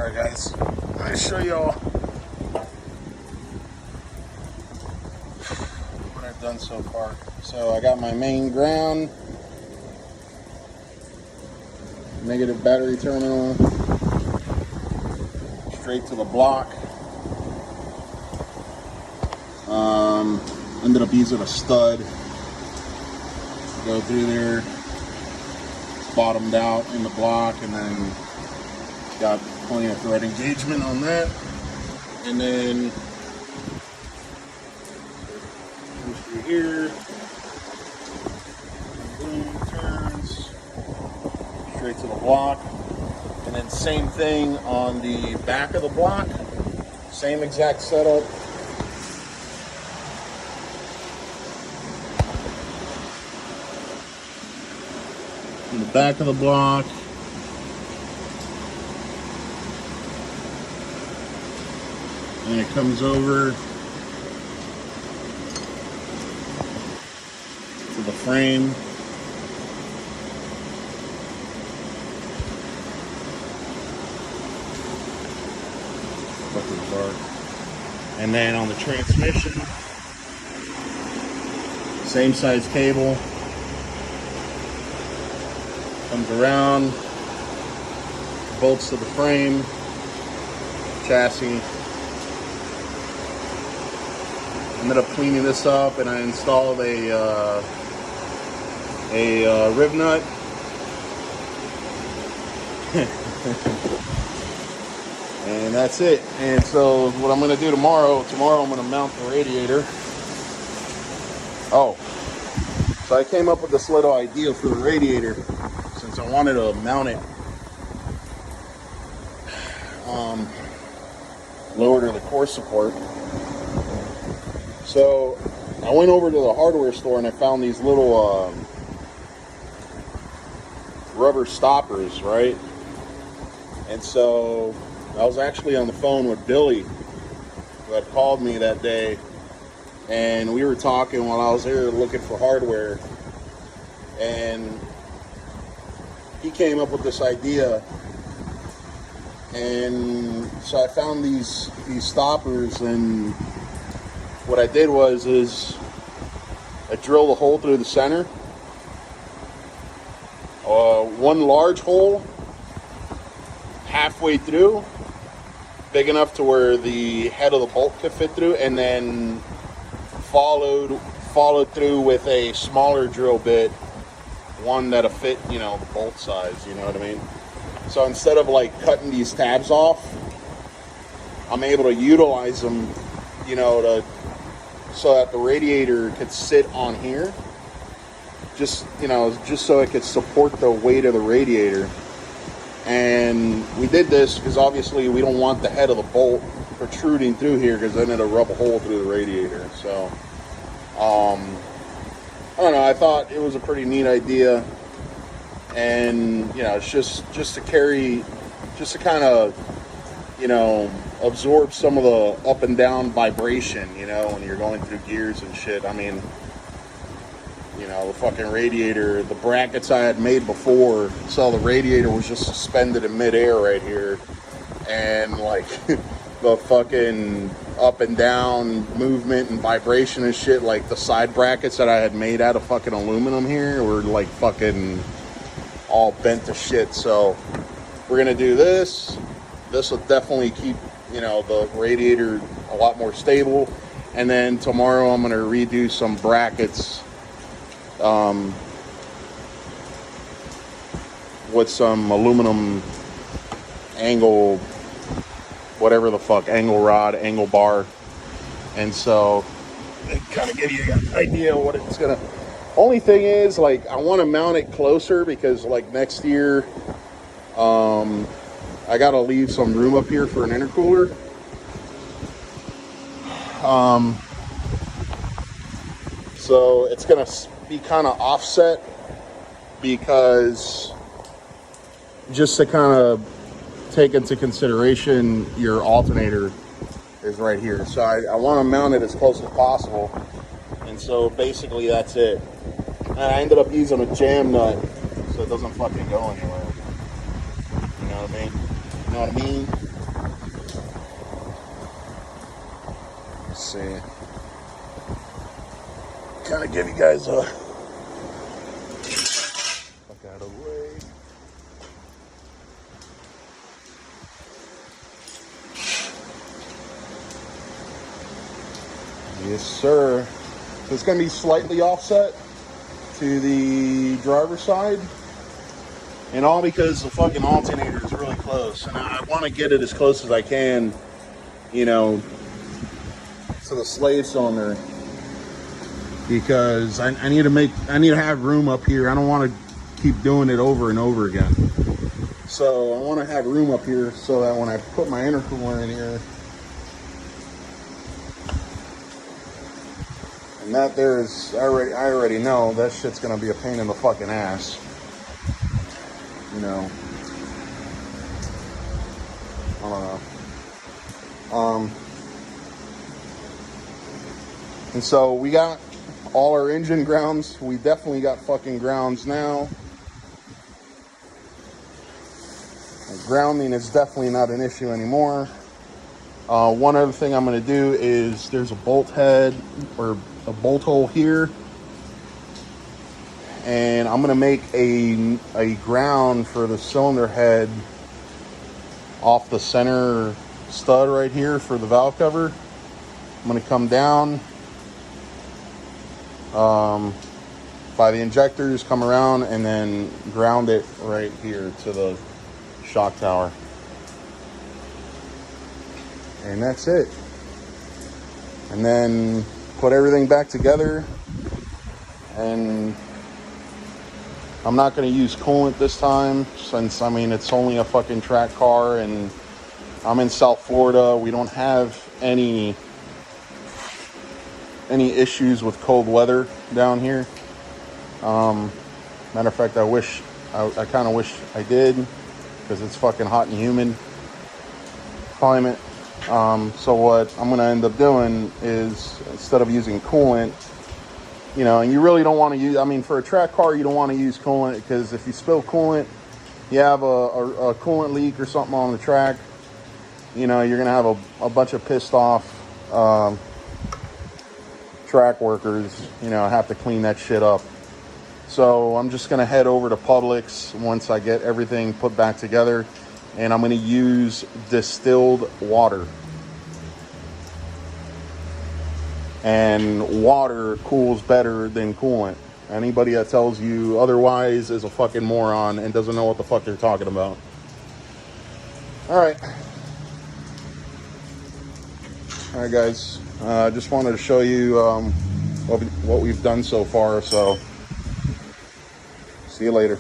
Alright guys, I'll show y'all what I've done so far. So I got my main ground, negative battery terminal, straight to the block. Ended up using a stud to go through there, bottomed out in the block, and then got plenty of thread engagement on that. And then comes through here, boom, turns straight to the block. And then same thing on the back of the block, same exact setup. In the back of the block, and it comes over to the frame. Fucking dark. And then on the transmission, same size cable. Comes around, bolts to the frame, chassis. Ended up cleaning this up, and I installed a rib nut. And that's it. And so what I'm going to do tomorrow I'm going to mount the radiator. Oh, so I came up with this little idea for the radiator. Since I wanted to mount it lower to the core support. So I went over to the hardware store and I found these little rubber stoppers, right? And so I was actually on the phone with Billy, who had called me that day, and we were talking while I was here looking for hardware, and he came up with this idea. And so I found these stoppers, and what I did was I drilled a hole through the center, one large hole halfway through, big enough to where the head of the bolt could fit through, and then followed through with a smaller drill bit, one that'll fit, the bolt size, you know what I mean? So instead of like cutting these tabs off, I'm able to utilize them, so that the radiator could sit on here, just so it could support the weight of the radiator. And we did this because obviously we don't want the head of the bolt protruding through here, because then it'll rub a hole through the radiator. So, I don't know, I thought it was a pretty neat idea. And, it's just to kind of, absorb some of the up and down vibration, when you're going through gears and shit. I mean, the fucking radiator, the brackets I had made before, so the radiator was just suspended in midair right here. And, like, the fucking up and down movement and vibration and shit, like the side brackets that I had made out of fucking aluminum here were, like, fucking all bent to shit. So we're gonna do this. This will definitely keep the radiator a lot more stable. And then tomorrow I'm gonna redo some brackets with some aluminum angle, whatever the fuck, angle rod, angle bar. And so it kind of give you an idea of what it's gonna. Only thing is, like, I want to mount it closer because, like, next year, I got to leave some room up here for an intercooler. So it's going to be kind of offset, because just to kind of take into consideration, your alternator is right here. So I want to mount it as close as possible. And so basically that's it. And I ended up using a jam nut so it doesn't fucking go anywhere. You know what I mean? Let's see. Kind of give you guys a look out of the way. Yes, sir. So it's going to be slightly offset to the driver's side. And all because the fucking alternator is really close. And I want to get it as close as I can, you know, to the slave cylinder. Because I need to have room up here. I don't want to keep doing it over and over again. So I want to have room up here so that when I put my intercooler in here, and that there is, I already know that shit's gonna be a pain in the fucking ass. You know. I don't know. And so we got all our engine grounds. We definitely got fucking grounds now. Grounding is definitely not an issue anymore. One other thing I'm going to do is there's a bolt head or a bolt hole here. And I'm going to make a ground for the cylinder head off the center stud right here for the valve cover. I'm going to come down by the injectors, come around, and then ground it right here to the shock tower. And that's it. And then put everything back together. And I'm not going to use coolant this time since, I mean, it's only a fucking track car and I'm in South Florida. We don't have any issues with cold weather down here. Matter of fact, I kind of wish I did, because it's fucking hot and humid climate. So what I'm going to end up doing is, instead of using coolant, you know, and you really don't want to use, I mean, for a track car, you don't want to use coolant, because if you spill coolant, you have a coolant leak or something on the track, you know, you're going to have a bunch of pissed off track workers, you know, have to clean that shit up. So I'm just going to head over to Publix once I get everything put back together, and I'm going to use distilled water. And water cools better than coolant. Anybody that tells you otherwise is a fucking moron and doesn't know what the fuck they're talking about. Alright, guys. Just wanted to show you what we've done so far. So, see you later.